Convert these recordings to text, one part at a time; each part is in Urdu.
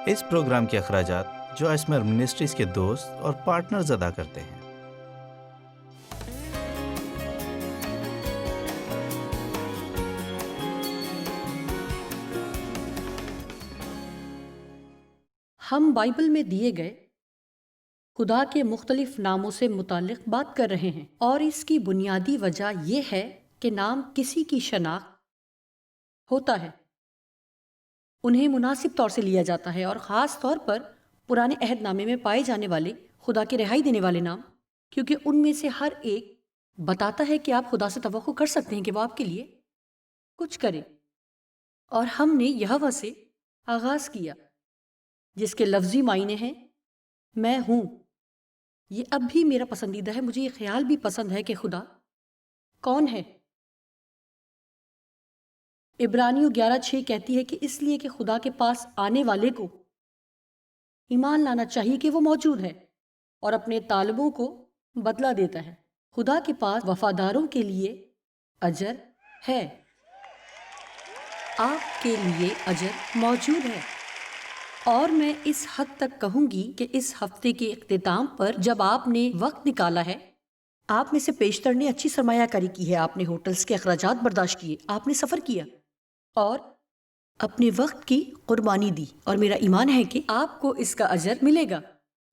اس پروگرام کے اخراجات جو اسمر منسٹریز کے دوست اور پارٹنرز ادا کرتے ہیں۔ ہم بائبل میں دیے گئے خدا کے مختلف ناموں سے متعلق بات کر رہے ہیں، اور اس کی بنیادی وجہ یہ ہے کہ نام کسی کی شناخت ہوتا ہے، انہیں مناسب طور سے لیا جاتا ہے، اور خاص طور پر پرانے عہد نامے میں پائے جانے والے خدا کے رہائی دینے والے نام، کیونکہ ان میں سے ہر ایک بتاتا ہے کہ آپ خدا سے توقع کر سکتے ہیں کہ وہ آپ کے لیے کچھ کرے۔ اور ہم نے یہوہ سے آغاز کیا، جس کے لفظی معنی ہیں میں ہوں۔ یہ اب بھی میرا پسندیدہ ہے، مجھے یہ خیال بھی پسند ہے کہ خدا کون ہے۔ عبرانیوں 11:6 کہتی ہے کہ اس لیے کہ خدا کے پاس آنے والے کو ایمان لانا چاہیے کہ وہ موجود ہے اور اپنے طالبوں کو بدلہ دیتا ہے۔ خدا کے پاس وفاداروں کے لیے اجر ہے، آپ کے لیے اجر موجود ہے۔ اور میں اس حد تک کہوں گی کہ اس ہفتے کے اختتام پر جب آپ نے وقت نکالا ہے، آپ میں سے بیشتر نے اچھی سرمایہ کاری کی ہے، آپ نے ہوٹلز کے اخراجات برداشت کیے، آپ نے سفر کیا اور اپنے وقت کی قربانی دی، اور میرا ایمان ہے کہ آپ کو اس کا اجر ملے گا۔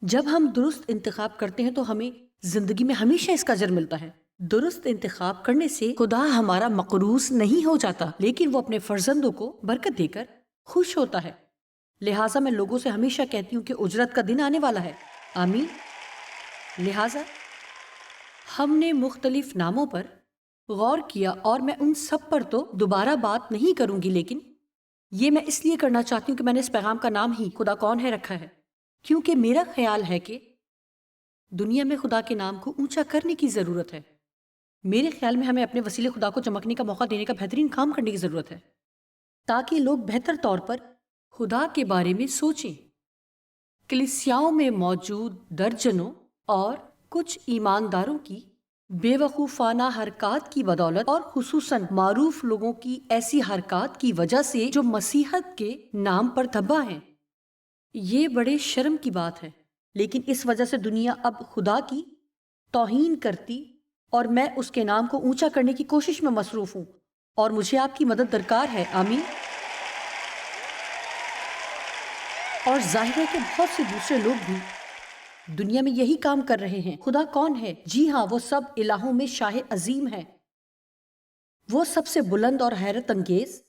جب ہم درست انتخاب کرتے ہیں تو ہمیں زندگی میں ہمیشہ اس کا اجر ملتا ہے۔ درست انتخاب کرنے سے خدا ہمارا مقروض نہیں ہو جاتا، لیکن وہ اپنے فرزندوں کو برکت دے کر خوش ہوتا ہے۔ لہٰذا میں لوگوں سے ہمیشہ کہتی ہوں کہ اجرت کا دن آنے والا ہے۔ آمین۔ لہٰذا ہم نے مختلف ناموں پر غور کیا، اور میں ان سب پر تو دوبارہ بات نہیں کروں گی، لیکن یہ میں اس لیے کرنا چاہتی ہوں کہ میں نے اس پیغام کا نام ہی خدا کون ہے رکھا ہے، کیونکہ میرا خیال ہے کہ دنیا میں خدا کے نام کو اونچا کرنے کی ضرورت ہے۔ میرے خیال میں ہمیں اپنے وسیلے خدا کو چمکنے کا موقع دینے کا بہترین کام کرنے کی ضرورت ہے، تاکہ لوگ بہتر طور پر خدا کے بارے میں سوچیں۔ کلیسیاؤں میں موجود درجنوں اور کچھ ایمانداروں کی بے وقوفانہ حرکات کی بدولت، اور خصوصاً معروف لوگوں کی ایسی حرکات کی وجہ سے جو مسیحت کے نام پر دھبا ہیں، یہ بڑے شرم کی بات ہے۔ لیکن اس وجہ سے دنیا اب خدا کی توہین کرتی، اور میں اس کے نام کو اونچا کرنے کی کوشش میں مصروف ہوں، اور مجھے آپ کی مدد درکار ہے۔ آمین۔ اور ظاہر ہے کہ بہت سے دوسرے لوگ بھی دنیا میں یہی کام کر رہے ہیں۔ خدا کون ہے؟ جی ہاں، وہ سب الہوں میں شاہ عظیم ہے، وہ سب سے بلند اور حیرت انگیز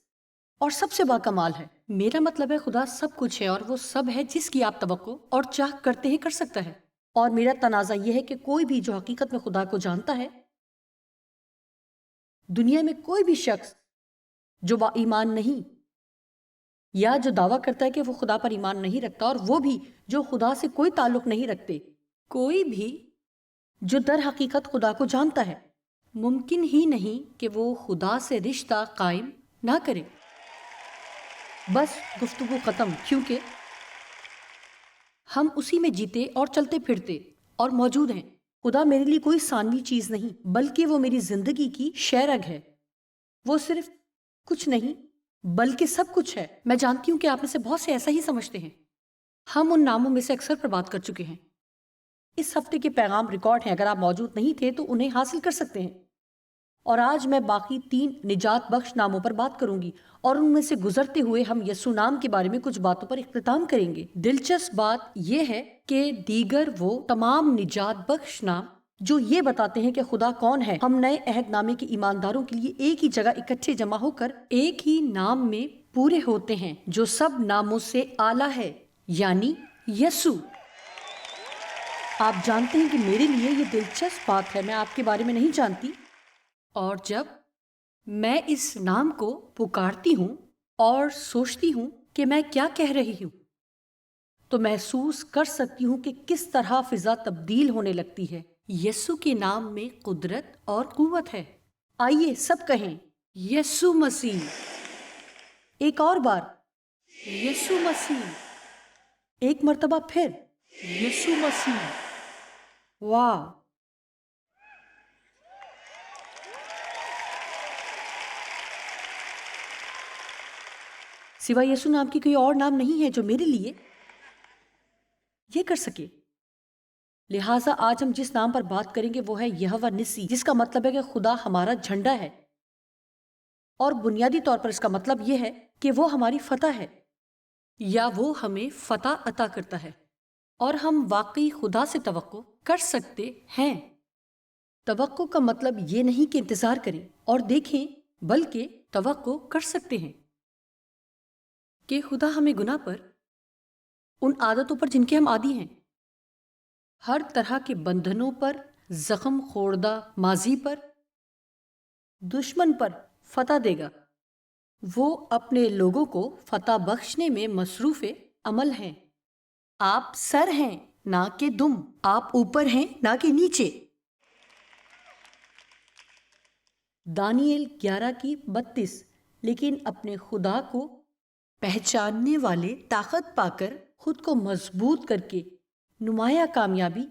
اور سب سے باکمال ہے۔ میرا مطلب ہے خدا سب کچھ ہے، اور وہ سب ہے جس کی آپ توقع اور چاہ کرتے ہیں کر سکتا ہے۔ اور میرا تنازع یہ ہے کہ کوئی بھی جو حقیقت میں خدا کو جانتا ہے، دنیا میں کوئی بھی شخص جو با ایمان نہیں، یا جو دعویٰ کرتا ہے کہ وہ خدا پر ایمان نہیں رکھتا، اور وہ بھی جو خدا سے کوئی تعلق نہیں رکھتے، کوئی بھی جو در حقیقت خدا کو جانتا ہے، ممکن ہی نہیں کہ وہ خدا سے رشتہ قائم نہ کرے۔ بس گفتگو ختم، کیونکہ ہم اسی میں جیتے اور چلتے پھرتے اور موجود ہیں۔ خدا میرے لیے کوئی ثانوی چیز نہیں، بلکہ وہ میری زندگی کی شیرگ ہے۔ وہ صرف کچھ نہیں بلکہ سب کچھ ہے۔ میں جانتی ہوں کہ آپ میں سے بہت سے ایسا ہی سمجھتے ہیں۔ ہم ان ناموں میں سے اکثر پر بات کر چکے ہیں۔ اس ہفتے کے پیغام ریکارڈ ہیں، اگر آپ موجود نہیں تھے تو انہیں حاصل کر سکتے ہیں۔ اور آج میں باقی 3 نجات بخش ناموں پر بات کروں گی، اور ان میں سے گزرتے ہوئے ہم یسوع نام کے بارے میں کچھ باتوں پر اختتام کریں گے۔ دلچسپ بات یہ ہے کہ دیگر وہ تمام نجات بخش نام جو یہ بتاتے ہیں کہ خدا کون ہے، ہم نئے عہد نامے کے ایمانداروں کے لیے ایک ہی جگہ اکٹھے جمع ہو کر ایک ہی نام میں پورے ہوتے ہیں، جو سب ناموں سے اعلیٰ ہے، یعنی یسوع۔ آپ جانتے ہیں کہ میرے لیے یہ دلچسپ بات ہے، میں آپ کے بارے میں نہیں جانتی، اور جب میں اس نام کو پکارتی ہوں اور سوچتی ہوں کہ میں کیا کہہ رہی ہوں، تو محسوس کر سکتی ہوں کہ کس طرح فضا تبدیل ہونے لگتی ہے۔ یسوع کے نام میں قدرت اور قوت ہے۔ آئیے سب کہیں یسوع مسیح۔ ایک اور بار یسوع مسیح۔ ایک مرتبہ پھر یسوع مسیح۔ واہ! سوائے یسوع نام کی کوئی اور نام نہیں ہے جو میرے لیے یہ کر سکے۔ لہٰذا آج ہم جس نام پر بات کریں گے وہ ہے یہوہ نسی، جس کا مطلب ہے کہ خدا ہمارا جھنڈا ہے، اور بنیادی طور پر اس کا مطلب یہ ہے کہ وہ ہماری فتح ہے، یا وہ ہمیں فتح عطا کرتا ہے، اور ہم واقعی خدا سے توقع کر سکتے ہیں۔ توقع کا مطلب یہ نہیں کہ انتظار کریں اور دیکھیں، بلکہ توقع کر سکتے ہیں کہ خدا ہمیں گناہ پر، ان عادتوں پر جن کے ہم عادی ہیں، ہر طرح کے بندھنوں پر، زخم خوردہ ماضی پر، دشمن پر فتح دے گا۔ وہ اپنے لوگوں کو فتح بخشنے میں مصروف عمل ہیں۔ آپ سر ہیں نہ کہ دم، آپ اوپر ہیں نہ کہ نیچے۔ دانیل 11:32۔ لیکن اپنے خدا کو پہچاننے والے طاقت پا کر خود کو مضبوط کر کے نمایاں کامیابی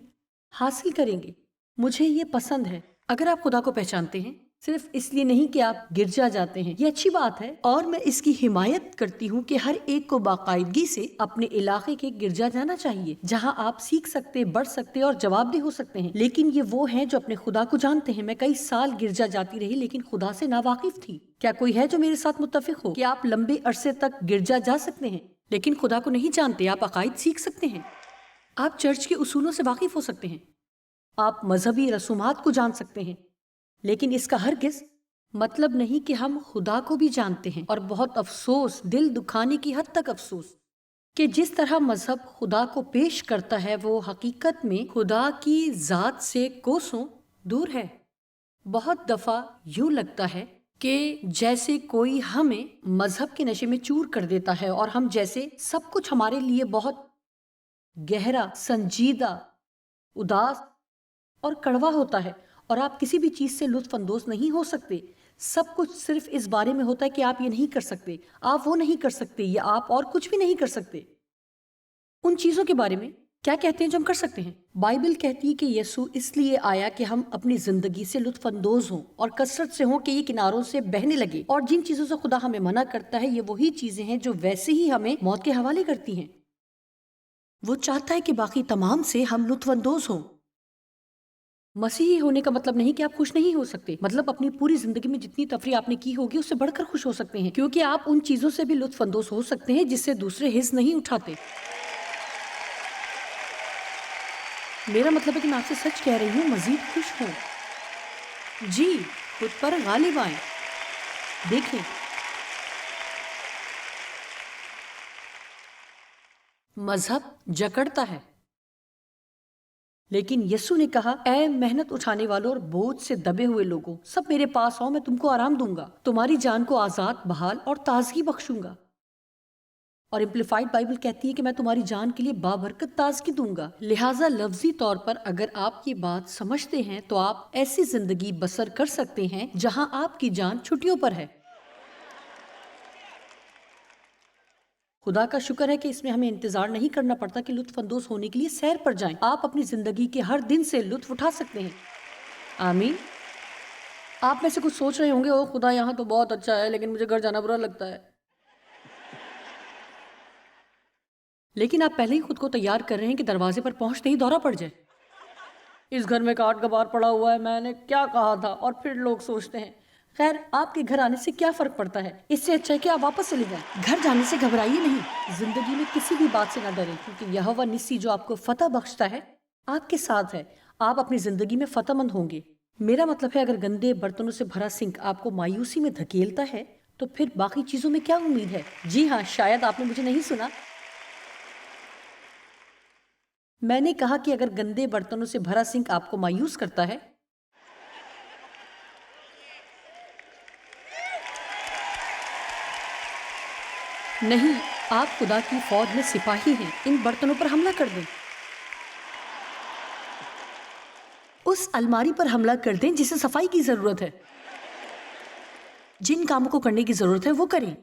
حاصل کریں گے۔ مجھے یہ پسند ہے۔ اگر آپ خدا کو پہچانتے ہیں، صرف اس لیے نہیں کہ آپ گرجا جاتے ہیں، یہ اچھی بات ہے، اور میں اس کی حمایت کرتی ہوں کہ ہر ایک کو باقاعدگی سے اپنے علاقے کے گرجا جانا چاہیے، جہاں آپ سیکھ سکتے، بڑھ سکتے اور جواب دہ ہو سکتے ہیں۔ لیکن یہ وہ ہیں جو اپنے خدا کو جانتے ہیں۔ میں کئی سال گرجا جاتی رہی لیکن خدا سے ناواقف تھی۔ کیا کوئی ہے جو میرے ساتھ متفق ہو کہ آپ لمبے عرصے تک گرجا جا سکتے ہیں لیکن خدا کو نہیں جانتے؟ آپ عقائد سیکھ سکتے ہیں، آپ چرچ کے اصولوں سے واقف ہو سکتے ہیں، آپ مذہبی رسومات کو جان سکتے ہیں، لیکن اس کا ہرگز مطلب نہیں کہ ہم خدا کو بھی جانتے ہیں۔ اور بہت افسوس، دل دکھانے کی حد تک افسوس، کہ جس طرح مذہب خدا کو پیش کرتا ہے وہ حقیقت میں خدا کی ذات سے کوسوں دور ہے۔ بہت دفعہ یوں لگتا ہے کہ جیسے کوئی ہمیں مذہب کے نشے میں چور کر دیتا ہے، اور ہم جیسے سب کچھ ہمارے لیے بہت گہرا، سنجیدہ، اداس اور کڑوا ہوتا ہے، اور آپ کسی بھی چیز سے لطف اندوز نہیں ہو سکتے۔ سب کچھ صرف اس بارے میں ہوتا ہے کہ آپ یہ نہیں کر سکتے، آپ وہ نہیں کر سکتے، یا آپ اور کچھ بھی نہیں کر سکتے۔ ان چیزوں کے بارے میں کیا کہتے ہیں جو ہم کر سکتے ہیں؟ بائبل کہتی ہے کہ یسوع اس لیے آیا کہ ہم اپنی زندگی سے لطف اندوز ہوں اور کثرت سے ہوں، کہ یہ کناروں سے بہنے لگے، اور جن چیزوں سے خدا ہمیں منع کرتا ہے یہ وہی چیزیں ہیں جو ویسے ہی ہمیں موت کے حوالے کرتی ہیں۔ وہ چاہتا ہے کہ باقی تمام سے ہم لطف اندوز ہوں۔ مسیحی ہونے کا مطلب نہیں کہ آپ خوش نہیں ہو سکتے، مطلب اپنی پوری زندگی میں جتنی تفریح آپ نے کی ہوگی اس سے بڑھ کر خوش ہو سکتے ہیں، کیونکہ آپ ان چیزوں سے بھی لطف اندوز ہو سکتے ہیں جس سے دوسرے حص نہیں اٹھاتے۔ میرا مطلب ہے کہ میں آپ سے سچ کہہ رہی ہوں، مزید خوش ہوں۔ جی، خود پر غالب آئیں۔ دیکھیں، مذہب جکڑتا ہے، لیکن یسوع نے کہا، اے محنت اٹھانے والوں اور بوجھ سے دبے ہوئے لوگوں، سب میرے پاس آؤ، میں تم کو آرام دوں گا، تمہاری جان کو آزاد، بحال اور تازگی بخشوں گا۔ اور امپلیفائڈ بائبل کہتی ہے کہ میں تمہاری جان کے لیے بابرکت تازگی دوں گا۔ لہٰذا لفظی طور پر اگر آپ یہ بات سمجھتے ہیں تو آپ ایسی زندگی بسر کر سکتے ہیں جہاں آپ کی جان چھٹیوں پر ہے۔ خدا کا شکر ہے کہ اس میں ہمیں انتظار نہیں کرنا پڑتا کہ لطف اندوز ہونے کے لیے سیر پر جائیں۔ آپ اپنی زندگی کے ہر دن سے لطف اٹھا سکتے ہیں۔ آمین۔ آپ میں سے کچھ سوچ رہے ہوں گے، او خدا یہاں تو بہت اچھا ہے لیکن مجھے گھر جانا برا لگتا ہے۔ لیکن آپ پہلے ہی خود کو تیار کر رہے ہیں کہ دروازے پر پہنچتے ہی دورہ پڑ جائے۔ اس گھر میں کاٹ کباڑ پڑا ہوا ہے، میں نے کیا کہا تھا، اور پھر لوگ سوچتے ہیں۔ خیر، آپ کے گھر آنے سے کیا فرق پڑتا ہے؟ اس سے اچھا ہے کہ آپ واپس چلے جائیں۔ گھر جانے سے گھبرائیے نہیں، زندگی میں کسی بھی بات سے نہ ڈریں، کیونکہ یہوہ نسی جو آپ کو فتح بخشتا ہے آپ کے ساتھ ہے۔ آپ اپنی زندگی میں فتح مند ہوں گے۔ میرا مطلب ہے اگر گندے برتنوں سے بھرا سنک آپ کو مایوسی میں دھکیلتا ہے تو پھر باقی چیزوں میں کیا امید ہے؟ جی ہاں، شاید آپ نے مجھے نہیں سنا۔ میں نے کہا کہ اگر گندے برتنوں سے بھرا سنک آپ کو مایوس کرتا ہے، نہیں، آپ خدا کی فوج میں سپاہی ہیں، ان برتنوں پر حملہ کر دیں، اس الماری پر حملہ کر دیں جسے صفائی کی ضرورت ہے، جن کاموں کو کرنے کی ضرورت ہے وہ کریں۔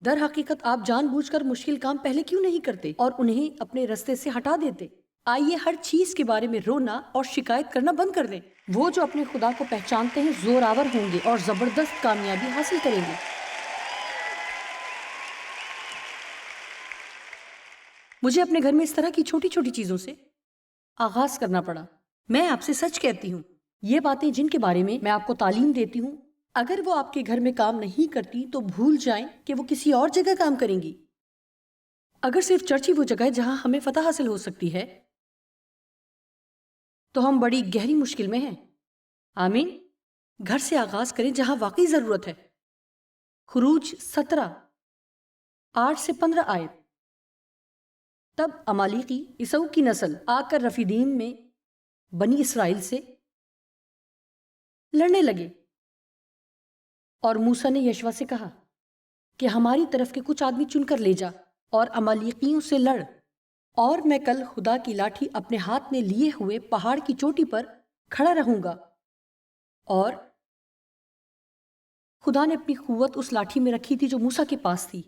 در حقیقت آپ جان بوجھ کر مشکل کام پہلے کیوں نہیں کرتے اور انہیں اپنے رستے سے ہٹا دیتے؟ آئیے ہر چیز کے بارے میں رونا اور شکایت کرنا بند کر دیں۔ وہ جو اپنے خدا کو پہچانتے ہیں زور آور ہوں گے اور زبردست کامیابی حاصل کریں گے۔ مجھے اپنے گھر میں اس طرح کی چھوٹی چھوٹی چیزوں سے آغاز کرنا پڑا۔ میں آپ سے سچ کہتی ہوں، یہ باتیں جن کے بارے میں آپ کو تعلیم دیتی ہوں، اگر وہ آپ کے گھر میں کام نہیں کرتی تو بھول جائیں کہ وہ کسی اور جگہ کام کریں گی۔ اگر صرف چرچ ہی وہ جگہ ہے جہاں ہمیں فتح حاصل ہو سکتی ہے تو ہم بڑی گہری مشکل میں ہیں۔ آمین۔ گھر سے آغاز کریں جہاں واقعی ضرورت ہے۔ خروج 17 8 سے 15 آیت۔ تب امالیقی عیسو کی نسل آ کر رفیدیم میں بنی اسرائیل سے لڑنے لگے، اور موسیٰ نے یشوع سے کہا کہ ہماری طرف کے کچھ آدمی چن کر لے جا اور امالیقیوں سے لڑ، اور میں کل خدا کی لاٹھی اپنے ہاتھ میں لیے ہوئے پہاڑ کی چوٹی پر کھڑا رہوں گا۔ اور خدا نے اپنی قوت اس لاٹھی میں رکھی تھی جو موسیٰ کے پاس تھی،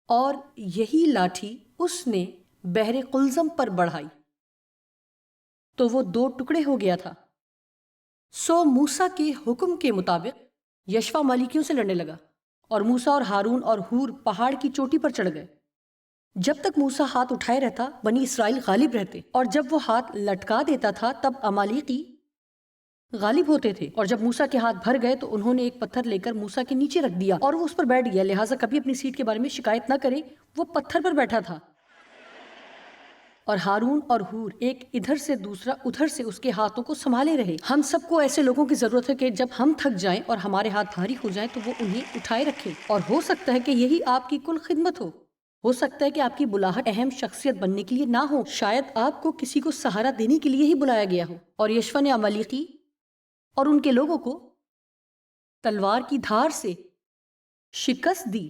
اور یہی لاٹھی اس نے بحر قلزم پر بڑھائی تو وہ 2 ٹکڑے ہو گیا تھا۔ سو موسیٰ کے حکم کے مطابق یشوع مالیکیوں سے لڑنے لگا، اور موسیٰ اور ہارون اور ہور پہاڑ کی چوٹی پر چڑھ گئے۔ جب تک موسیٰ ہاتھ اٹھائے رہتا بنی اسرائیل غالب رہتے، اور جب وہ ہاتھ لٹکا دیتا تھا تب امالیقی غالب ہوتے تھے۔ اور جب موسیٰ کے ہاتھ بھر گئے تو انہوں نے ایک پتھر لے کر موسیٰ کے نیچے رکھ دیا، اور وہ اس پر بیٹھ گیا، لہٰذا کبھی اپنی سیٹ کے بارے میں شکایت نہ کرے، وہ پتھر پر بیٹھا تھا۔ اور ہارون اور ہور ایک ادھر سے دوسرا ادھر سے اس کے ہاتھوں کو سنبھالے رہے۔ ہم سب کو ایسے لوگوں کی ضرورت ہے کہ جب ہم تھک جائیں اور ہمارے ہاتھ بھاری ہو جائیں تو وہ انہیں اٹھائے رکھیں، اور ہو سکتا ہے کہ یہی آپ کی کل خدمت ہو سکتا ہے کہ آپ کی بلاہٹ اہم شخصیت بننے کے لیے نہ ہو، شاید آپ کو کسی کو سہارا دینے کے لیے ہی بلایا گیا ہو۔ اور یشوع نے امالیقی اور ان کے لوگوں کو تلوار کی دھار سے شکست دی۔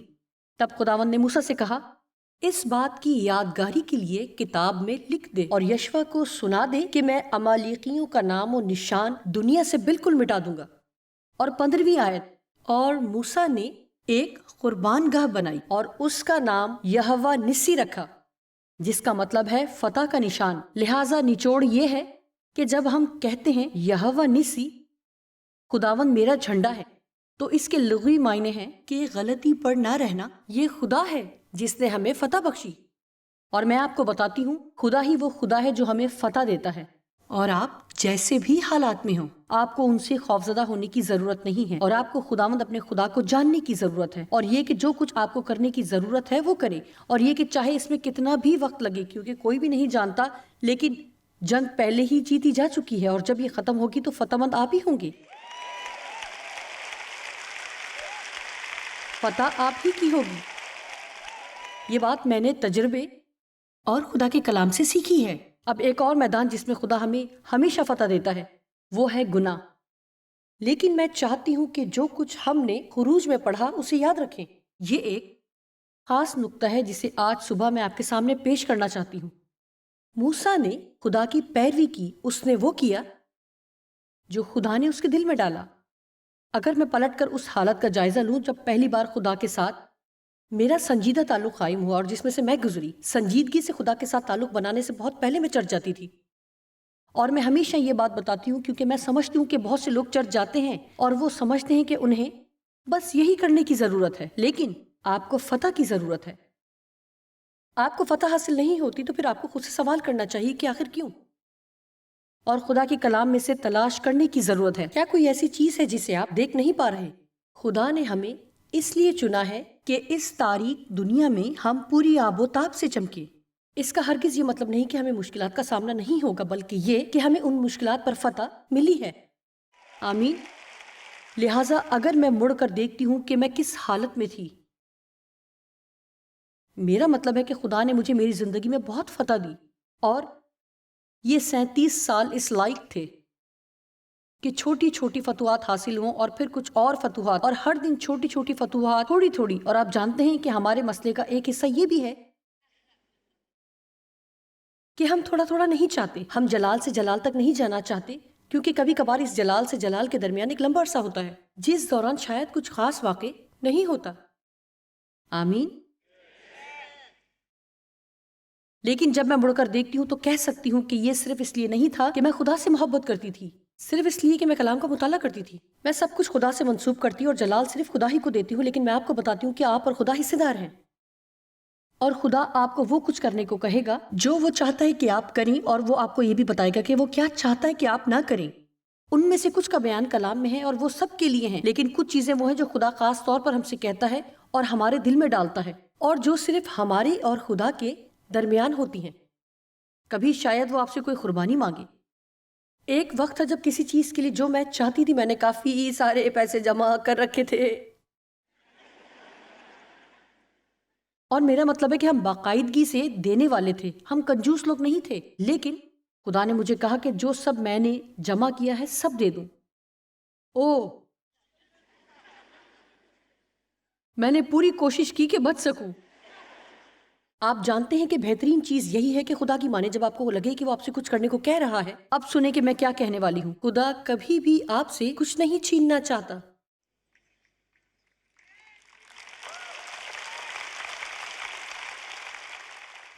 تب خداوند نے موسیٰ سے کہا، اس بات کی یادگاری کے لیے کتاب میں لکھ دے اور یشوع کو سنا دے کہ میں امالیقیوں کا نام و نشان دنیا سے بالکل مٹا دوں گا۔ اور 15ویں آیت، اور موسیٰ نے ایک قربان گاہ بنائی اور اس کا نام یہوہ نسی رکھا، جس کا مطلب ہے فتح کا نشان۔ لہٰذا نچوڑ یہ ہے کہ جب ہم کہتے ہیں یہوہ نسی، خداوند میرا جھنڈا ہے، تو اس کے لغوی معنی ہیں کہ غلطی پر نہ رہنا، یہ خدا ہے جس نے ہمیں فتح بخشی۔ اور میں آپ کو بتاتی ہوں، خدا ہی وہ خدا ہے جو ہمیں فتح دیتا ہے۔ اور آپ جیسے بھی حالات میں ہوں، آپ کو ان سے خوفزدہ ہونے کی ضرورت نہیں ہے، اور آپ کو خداوند اپنے خدا کو جاننے کی ضرورت ہے، اور یہ کہ جو کچھ آپ کو کرنے کی ضرورت ہے وہ کرے، اور یہ کہ چاہے اس میں کتنا بھی وقت لگے، کیونکہ کوئی بھی نہیں جانتا، لیکن جنگ پہلے ہی جیتی جا چکی ہے، اور جب یہ ختم ہوگی تو فتح مند آپ ہی ہوں گے۔ فتح آپ ہی کی ہوگی۔ یہ بات میں نے تجربے اور خدا کے کلام سے سیکھی ہے۔ اب ایک اور میدان جس میں خدا ہمیں ہمیشہ فتح دیتا ہے وہ ہے گناہ۔ لیکن میں چاہتی ہوں کہ جو کچھ ہم نے خروج میں پڑھا اسے یاد رکھیں۔ یہ ایک خاص نقطہ ہے جسے آج صبح میں آپ کے سامنے پیش کرنا چاہتی ہوں۔ موسیٰ نے خدا کی پیروی کی، اس نے وہ کیا جو خدا نے اس کے دل میں ڈالا۔ اگر میں پلٹ کر اس حالت کا جائزہ لوں جب پہلی بار خدا کے ساتھ میرا سنجیدہ تعلق قائم ہوا اور جس میں سے میں گزری، سنجیدگی سے خدا کے ساتھ تعلق بنانے سے بہت پہلے میں چرچ جاتی تھی۔ اور میں ہمیشہ یہ بات بتاتی ہوں کیونکہ میں سمجھتی ہوں کہ بہت سے لوگ چرچ جاتے ہیں اور وہ سمجھتے ہیں کہ انہیں بس یہی کرنے کی ضرورت ہے، لیکن آپ کو فتح کی ضرورت ہے۔ آپ کو فتح حاصل نہیں ہوتی تو پھر آپ کو خود سے سوال کرنا چاہیے کہ آخر کیوں، اور خدا کے کلام میں سے تلاش کرنے کی ضرورت ہے۔ کیا کوئی ایسی چیز ہے جسے آپ دیکھ نہیں پا رہے؟ خدا نے ہمیں اس لیے چنا ہے کہ اس تاریک دنیا میں ہم پوری آب و تاب سے چمکیں۔ اس کا ہرگز یہ مطلب نہیں کہ ہمیں مشکلات کا سامنا نہیں ہوگا، بلکہ یہ کہ ہمیں ان مشکلات پر فتح ملی ہے۔ آمین۔ لہٰذا اگر میں مڑ کر دیکھتی ہوں کہ میں کس حالت میں تھی، میرا مطلب ہے کہ خدا نے مجھے میری زندگی میں بہت فتح دی، اور یہ 37 سال اس لائق تھے کہ چھوٹی چھوٹی فتوحات حاصل ہوں اور پھر کچھ اور فتوحات، اور ہر دن چھوٹی چھوٹی فتوحات، تھوڑی تھوڑی۔ اور آپ جانتے ہیں کہ ہمارے مسئلے کا ایک حصہ یہ بھی ہے کہ ہم تھوڑا تھوڑا نہیں چاہتے، ہم جلال سے جلال تک نہیں جانا چاہتے، کیونکہ کبھی کبھار اس جلال سے جلال کے درمیان ایک لمبا عرصہ ہوتا ہے جس دوران شاید کچھ خاص واقع نہیں ہوتا۔ آمین۔ لیکن جب میں مڑ کر دیکھتی ہوں تو کہہ سکتی ہوں کہ یہ صرف اس لیے نہیں تھا کہ میں خدا سے محبت کرتی تھی، صرف اس لیے کہ میں کلام کا مطالعہ کرتی تھی۔ میں سب کچھ خدا سے منسوب کرتی ہوں اور جلال صرف خدا ہی کو دیتی ہوں، لیکن میں آپ کو بتاتی ہوں کہ آپ اور خدا حصے دار ہیں۔ اور خدا آپ کو وہ کچھ کرنے کو کہے گا جو وہ چاہتا ہے کہ آپ کریں، اور وہ آپ کو یہ بھی بتائے گا کہ وہ کیا چاہتا ہے کہ آپ نہ کریں۔ ان میں سے کچھ کا بیان کلام میں ہے اور وہ سب کے لیے ہیں، لیکن کچھ چیزیں وہ ہیں جو خدا خاص طور پر ہم سے کہتا ہے اور ہمارے دل میں ڈالتا ہے، اور جو صرف ہماری اور خدا کے درمیان ہوتی ہیں۔ کبھی شاید وہ آپ سے کوئی قربانی مانگے۔ ایک وقت تھا جب کسی چیز کے لیے جو میں چاہتی تھی، میں نے کافی سارے پیسے جمع کر رکھے تھے، اور میرا مطلب ہے کہ ہم باقاعدگی سے دینے والے تھے، ہم کنجوس لوگ نہیں تھے، لیکن خدا نے مجھے کہا کہ جو سب میں نے جمع کیا ہے سب دے دوں۔ میں نے پوری کوشش کی کہ بچ سکوں۔ آپ جانتے ہیں کہ بہترین چیز یہی ہے کہ خدا کی مانے جب آپ کو لگے کہ وہ آپ سے کچھ کرنے کو کہہ رہا ہے۔ اب سنیں کہ میں کیا کہنے والی ہوں۔ خدا کبھی بھی آپ سے کچھ نہیں چھیننا چاہتا۔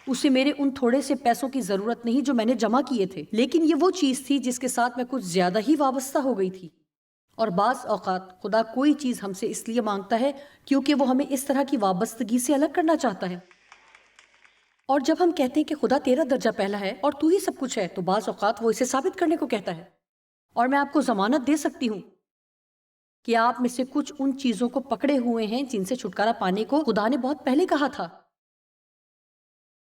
اسے میرے ان تھوڑے سے پیسوں کی ضرورت نہیں جو میں نے جمع کیے تھے، لیکن یہ وہ چیز تھی جس کے ساتھ میں کچھ زیادہ ہی وابستہ ہو گئی تھی۔ اور بعض اوقات خدا کوئی چیز ہم سے اس لیے مانگتا ہے کیونکہ وہ ہمیں اس طرح کی وابستگی سے الگ کرنا چاہتا ہے۔ اور جب ہم کہتے ہیں کہ خدا تیرا درجہ پہلا ہے اور تو ہی سب کچھ ہے، تو بعض اوقات وہ اسے ثابت کرنے کو کہتا ہے۔ اور میں آپ کو ضمانت دے سکتی ہوں کہ آپ میں سے کچھ ان چیزوں کو پکڑے ہوئے ہیں جن سے چھٹکارا پانے کو خدا نے بہت پہلے کہا تھا۔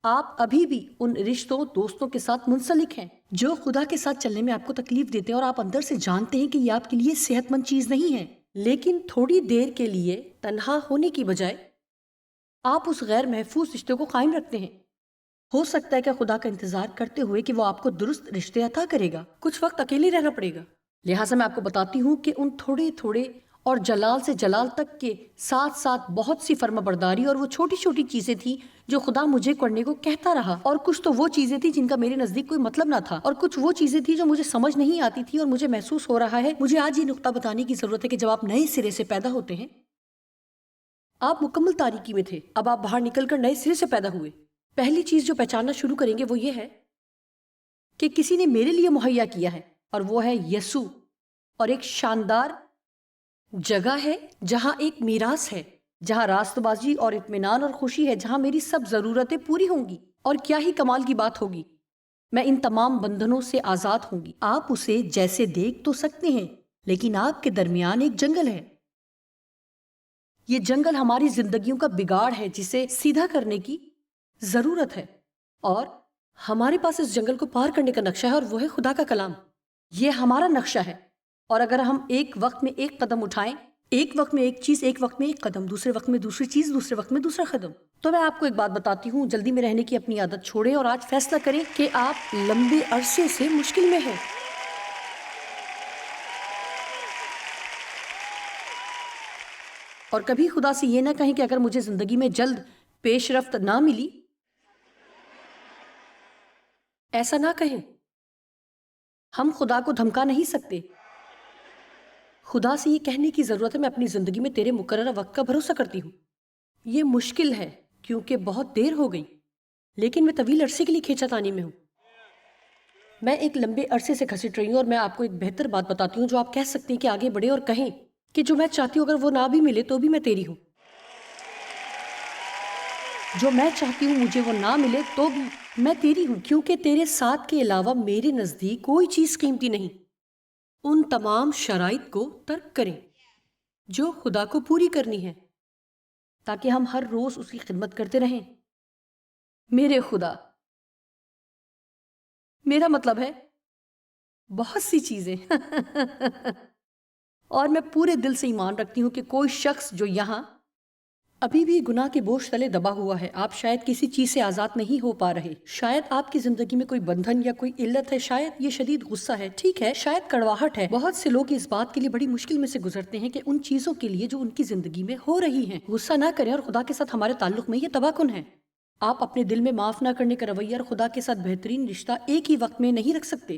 آپ ابھی بھی ان رشتوں دوستوں کے ساتھ منسلک ہیں جو خدا کے ساتھ چلنے میں آپ کو تکلیف دیتے ہیں، اور آپ اندر سے جانتے ہیں کہ یہ آپ کے لیے صحت مند چیز نہیں ہے، لیکن تھوڑی دیر کے لیے تنہا ہونے کی بجائے آپ اس غیر محفوظ رشتے کو قائم رکھتے ہیں۔ ہو سکتا ہے کہ خدا کا انتظار کرتے ہوئے کہ وہ آپ کو درست رشتے عطا کرے گا کچھ وقت اکیلے رہنا پڑے گا۔ لہٰذا میں آپ کو بتاتی ہوں کہ ان تھوڑے تھوڑے اور جلال سے جلال تک کے ساتھ ساتھ بہت سی فرما برداری اور وہ چھوٹی چھوٹی چیزیں تھیں جو خدا مجھے کرنے کو کہتا رہا، اور کچھ تو وہ چیزیں تھیں جن کا میرے نزدیک کوئی مطلب نہ تھا، اور کچھ وہ چیزیں تھیں جو مجھے سمجھ نہیں آتی تھی، اور مجھے محسوس ہو رہا ہے مجھے آج یہ نقطہ بتانے کی ضرورت ہے کہ جب آپ نئے سرے سے پیدا ہوتے ہیں، آپ مکمل تاریکی میں تھے، اب آپ باہر نکل کر نئے سرے سے پیدا ہوئے۔ پہلی چیز جو پہچاننا شروع کریں گے وہ یہ ہے کہ کسی نے میرے لیے مہیا کیا ہے، اور وہ ہے یسوع، اور ایک شاندار جگہ ہے جہاں ایک میراث ہے، جہاں راست بازی اور اطمینان اور خوشی ہے، جہاں میری سب ضرورتیں پوری ہوں گی۔ اور کیا ہی کمال کی بات ہوگی، میں ان تمام بندھنوں سے آزاد ہوں گی۔ آپ اسے جیسے دیکھ تو سکتے ہیں، لیکن آپ کے درمیان ایک جنگل ہے۔ یہ جنگل ہماری زندگیوں کا بگاڑ ہے جسے سیدھا کرنے کی ضرورت ہے، اور ہمارے پاس اس جنگل کو پار کرنے کا نقشہ ہے، اور وہ ہے خدا کا کلام۔ یہ ہمارا نقشہ ہے، اور اگر ہم ایک وقت میں ایک قدم اٹھائیں، ایک وقت میں ایک چیز، ایک وقت میں ایک قدم، دوسرے وقت میں دوسری چیز، دوسرے وقت میں دوسرا قدم، تو میں آپ کو ایک بات بتاتی ہوں، جلدی میں رہنے کی اپنی عادت چھوڑیں اور آج فیصلہ کریں کہ آپ لمبے عرصے سے مشکل میں ہیں۔ اور کبھی خدا سے یہ نہ کہیں کہ اگر مجھے زندگی میں جلد پیش رفت نہ ملی، ایسا نہ کہیں۔ ہم خدا کو دھمکا نہیں سکتے۔ خدا سے یہ کہنے کی ضرورت ہے میں اپنی زندگی میں تیرے مقررہ وقت کا بھروسہ کرتی ہوں۔ یہ مشکل ہے کیونکہ بہت دیر ہو گئی، لیکن میں طویل عرصے کے لیے کھینچا تانی میں ہوں۔ میں ایک لمبے عرصے سے گھسٹ رہی ہوں، اور میں آپ کو ایک بہتر بات بتاتی ہوں جو آپ کہہ سکتے ہیں کہ آگے بڑھیں اور کہیں کہ جو میں چاہتی ہوں اگر وہ نہ بھی ملے تو بھی میں تیری ہوں۔ جو میں چاہتی ہوں مجھے وہ نہ ملے تو بھی میں تیری ہوں، کیونکہ تیرے ساتھ کے علاوہ میرے نزدیک کوئی چیز قیمتی نہیں۔ ان تمام شرائط کو ترک کریں جو خدا کو پوری کرنی ہے تاکہ ہم ہر روز اس کی خدمت کرتے رہیں۔ میرے خدا، میرا مطلب ہے بہت سی چیزیں اور میں پورے دل سے ایمان رکھتی ہوں کہ کوئی شخص جو یہاں ابھی بھی گناہ کے بوجھ تلے دبا ہوا ہے، آپ شاید کسی چیز سے آزاد نہیں ہو پا رہے، شاید آپ کی زندگی میں کوئی بندھن یا کوئی علت ہے، شاید یہ شدید غصہ ہے، ٹھیک ہے، شاید کڑواہٹ ہے۔ بہت سے لوگ اس بات کے لیے بڑی مشکل میں سے گزرتے ہیں کہ ان چیزوں کے لیے جو ان کی زندگی میں ہو رہی ہیں غصہ نہ کریں، اور خدا کے ساتھ ہمارے تعلق میں یہ تباہ کن ہے۔ آپ اپنے دل میں معاف نہ کرنے کا رویہ اور خدا کے ساتھ بہترین رشتہ ایک ہی وقت میں نہیں رکھ سکتے،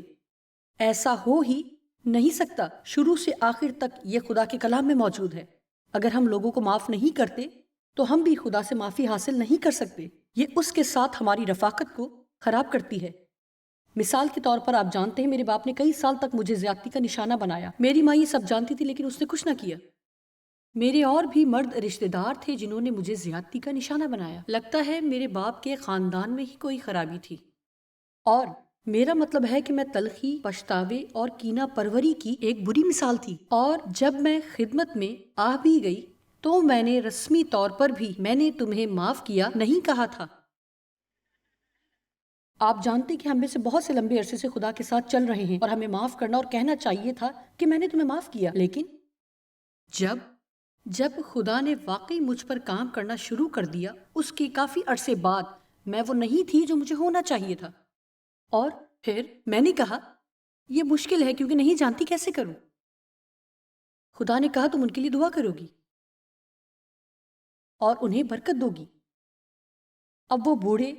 ایسا ہو ہی نہیں سکتا۔ شروع سے آخر تک یہ خدا کے کلام میں موجود ہے۔ اگر ہم لوگوں کو معاف نہیں کرتے تو ہم بھی خدا سے معافی حاصل نہیں کر سکتے، یہ اس کے ساتھ ہماری رفاقت کو خراب کرتی ہے۔ مثال کے طور پر آپ جانتے ہیں میرے باپ نے کئی سال تک مجھے زیادتی کا نشانہ بنایا، میری ماں یہ سب جانتی تھی لیکن اس نے کچھ نہ کیا۔ میرے اور بھی مرد رشتہ دار تھے جنہوں نے مجھے زیادتی کا نشانہ بنایا۔ لگتا ہے میرے باپ کے خاندان میں ہی کوئی خرابی تھی، اور میرا مطلب ہے کہ میں تلخی، پچھتاوے اور کینہ پروری کی ایک بری مثال تھی۔ اور جب میں خدمت میں آ بھی گئی تو میں نے رسمی طور پر بھی میں نے تمہیں معاف کیا نہیں کہا تھا۔ آپ جانتے کہ ہم میں سے بہت سے لمبے عرصے سے خدا کے ساتھ چل رہے ہیں اور ہمیں معاف کرنا اور کہنا چاہیے تھا کہ میں نے تمہیں معاف کیا، لیکن جب خدا نے واقعی مجھ پر کام کرنا شروع کر دیا، اس کے کافی عرصے بعد میں وہ نہیں تھی جو مجھے ہونا چاہیے تھا۔ اور پھر میں نے کہا یہ مشکل ہے کیونکہ نہیں جانتی کیسے کروں۔ خدا نے کہا تم ان کے لیے دعا کرو گی اور انہیں برکت دو گی۔ اب وہ بوڑھے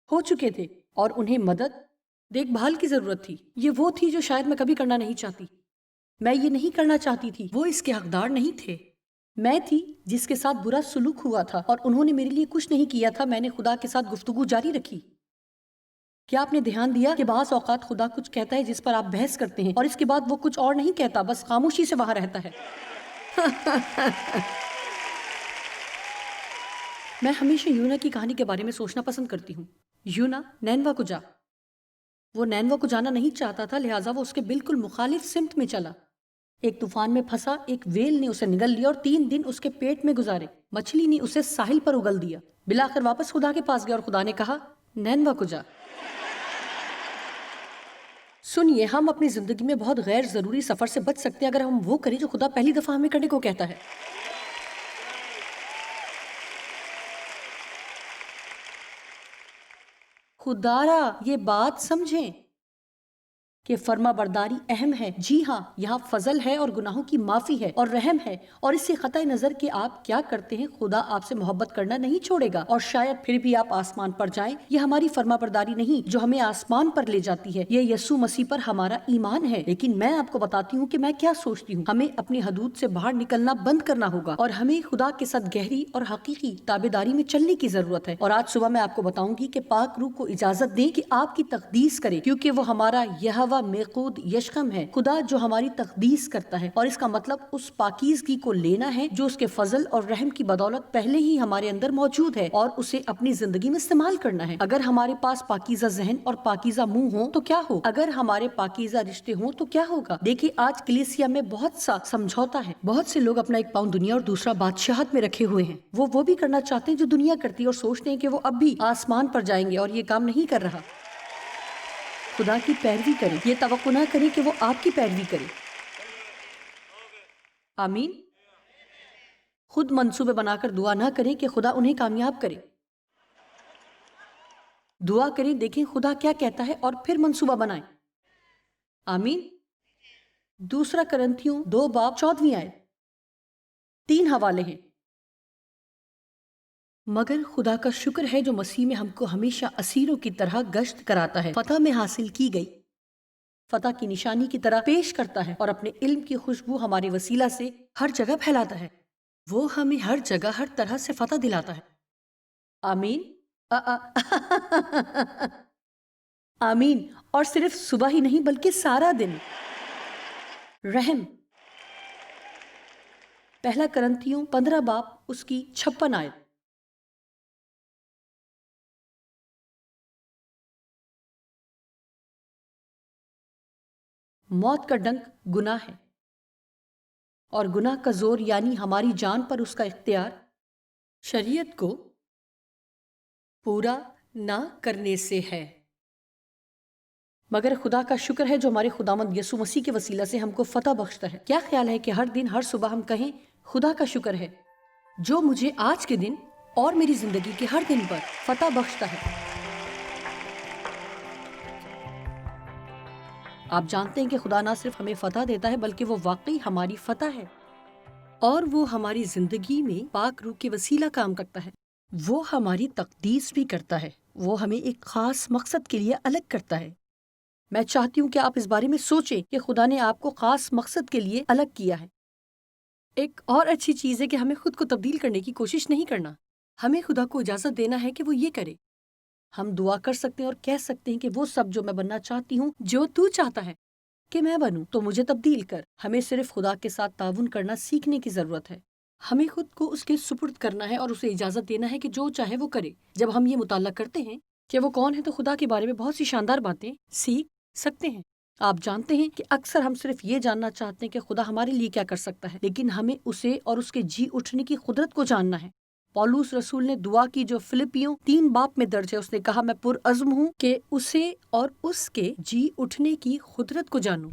ہو چکے تھے اور انہیں مدد، دیکھ بھال کی ضرورت تھی۔ یہ وہ تھی جو شاید میں کبھی کرنا نہیں چاہتی۔ میں یہ نہیں کرنا چاہتی تھی، وہ اس کے حقدار نہیں تھے۔ میں تھی جس کے ساتھ برا سلوک ہوا تھا اور انہوں نے میرے لیے کچھ نہیں کیا تھا۔ میں نے خدا کے ساتھ گفتگو جاری رکھی۔ کیا آپ نے دھیان دیا کہ بعض اوقات خدا کچھ کہتا ہے جس پر آپ بحث کرتے ہیں اور اس کے بعد وہ کچھ اور نہیں کہتا، بس خاموشی سے وہاں رہتا ہے۔ میں ہمیشہ یونا کی کہانی کے بارے میں سوچنا پسند کرتی ہوں۔ یونا نینوا کو وہ نینوا کو جانا نہیں چاہتا تھا، لہٰذا وہ اس کے بالکل مخالف سمت میں چلا۔ ایک طوفان میں پھنسا، ایک ویل نے اسے نگل لیا اور 3 دن اس کے پیٹ میں گزارے۔ مچھلی نے اسے ساحل پر اگل دیا۔ بالآخر واپس خدا کے پاس گیا اور خدا نے کہا نینوا کو جا۔ سنیے، ہم اپنی زندگی میں بہت غیر ضروری سفر سے بچ سکتے ہیں اگر ہم وہ کریں جو خدا پہلی دفعہ ہمیں کرنے کو کہتا ہے۔ خدارا یہ بات سمجھیں کہ فرما برداری اہم ہے۔ جی ہاں، یہاں فضل ہے اور گناہوں کی معافی ہے اور رحم ہے، اور اس سے قطع نظر کہ آپ کیا کرتے ہیں خدا آپ سے محبت کرنا نہیں چھوڑے گا، اور شاید پھر بھی آپ آسمان پر جائیں۔ یہ ہماری فرما برداری نہیں جو ہمیں آسمان پر لے جاتی ہے، یہ یسوع مسیح پر ہمارا ایمان ہے۔ لیکن میں آپ کو بتاتی ہوں کہ میں کیا سوچتی ہوں۔ ہمیں اپنی حدود سے باہر نکلنا بند کرنا ہوگا اور ہمیں خدا کے ساتھ گہری اور حقیقی تابعداری میں چلنے کی ضرورت ہے۔ اور آج صبح میں آپ کو بتاؤں گی کہ پاک روح کو اجازت دیں کہ آپ کی تقدیس کرے، کیونکہ وہ ہمارا یہوہ میقود یشکم ہے، خدا جو ہماری تقدیس کرتا ہے۔ اور اس کا مطلب اس پاکیزگی کو لینا ہے جو اس کے فضل اور رحم کی بدولت پہلے ہی ہمارے اندر موجود ہے، اور اسے اپنی زندگی میں استعمال کرنا ہے۔ اگر ہمارے پاس پاکیزہ ذہن اور پاکیزہ منہ ہوں تو کیا ہو؟ اگر ہمارے پاکیزہ رشتے ہوں تو کیا ہوگا؟ دیکھیے، آج کلیسیا میں بہت سا سمجھوتا ہے۔ بہت سے لوگ اپنا ایک پاؤں دنیا اور دوسرا بادشاہت میں رکھے ہوئے ہیں۔ وہ بھی کرنا چاہتے ہیں جو دنیا کرتی ہے اور سوچتے ہیں کہ وہ اب بھی آسمان پر جائیں گے، اور یہ کام نہیں کر رہا۔ خدا کی پیروی کریں، یہ توقع نہ کریں کہ وہ آپ کی پیروی کرے۔ آمین۔ خود منصوبے بنا کر دعا نہ کریں کہ خدا انہیں کامیاب کرے۔ دعا کریں، دیکھیں خدا کیا کہتا ہے اور پھر منصوبہ بنائیں۔ آمین۔ 2 کرنتھیوں 2:14 3 حوالے ہیں۔ مگر خدا کا شکر ہے جو مسیح میں ہم کو ہمیشہ اسیروں کی طرح گشت کراتا ہے، فتح میں حاصل کی گئی فتح کی نشانی کی طرح پیش کرتا ہے، اور اپنے علم کی خوشبو ہمارے وسیلہ سے ہر جگہ پھیلاتا ہے۔ وہ ہمیں ہر جگہ ہر طرح سے فتح دلاتا ہے۔ آمین۔ آمین۔ اور صرف صبح ہی نہیں بلکہ سارا دن۔ رحم، 1 کرنتھیوں 15:56 موت کا ڈنک گناہ ہے، اور گناہ کا زور یعنی ہماری جان پر اس کا اختیار شریعت کو پورا نہ کرنے سے ہے۔ مگر خدا کا شکر ہے جو ہمارے خداوند یسوع مسیح کے وسیلہ سے ہم کو فتح بخشتا ہے۔ کیا خیال ہے کہ ہر دن ہر صبح ہم کہیں خدا کا شکر ہے جو مجھے آج کے دن اور میری زندگی کے ہر دن پر فتح بخشتا ہے۔ آپ جانتے ہیں کہ خدا نہ صرف ہمیں فتح دیتا ہے بلکہ وہ واقعی ہماری فتح ہے، اور وہ ہماری زندگی میں پاک روح کے وسیلہ کام کرتا ہے۔ وہ ہماری تقدیس بھی کرتا ہے، وہ ہمیں ایک خاص مقصد کے لیے الگ کرتا ہے۔ میں چاہتی ہوں کہ آپ اس بارے میں سوچیں کہ خدا نے آپ کو خاص مقصد کے لیے الگ کیا ہے۔ ایک اور اچھی چیز ہے کہ ہمیں خود کو تبدیل کرنے کی کوشش نہیں کرنا۔ ہمیں خدا کو اجازت دینا ہے کہ وہ یہ کرے۔ ہم دعا کر سکتے ہیں اور کہہ سکتے ہیں کہ وہ سب جو میں بننا چاہتی ہوں، جو تو چاہتا ہے کہ میں بنوں، تو مجھے تبدیل کر۔ ہمیں صرف خدا کے ساتھ تعاون کرنا سیکھنے کی ضرورت ہے۔ ہمیں خود کو اس کے سپرد کرنا ہے اور اسے اجازت دینا ہے کہ جو چاہے وہ کرے۔ جب ہم یہ مطالعہ کرتے ہیں کہ وہ کون ہے تو خدا کے بارے میں بہت سی شاندار باتیں سیکھ سکتے ہیں۔ آپ جانتے ہیں کہ اکثر ہم صرف یہ جاننا چاہتے ہیں کہ خدا ہمارے لیے کیا کر سکتا ہے، لیکن ہمیں اسے اور اس کے جی اٹھنے کی قدرت کو جاننا ہے۔ پولوس رسول نے دعا کی جو فلپیوں 3 باب میں درج ہے، اس نے کہا میں پرعزم ہوں کہ اسے اور اس کے جی اٹھنے کی قدرت کو جانوں۔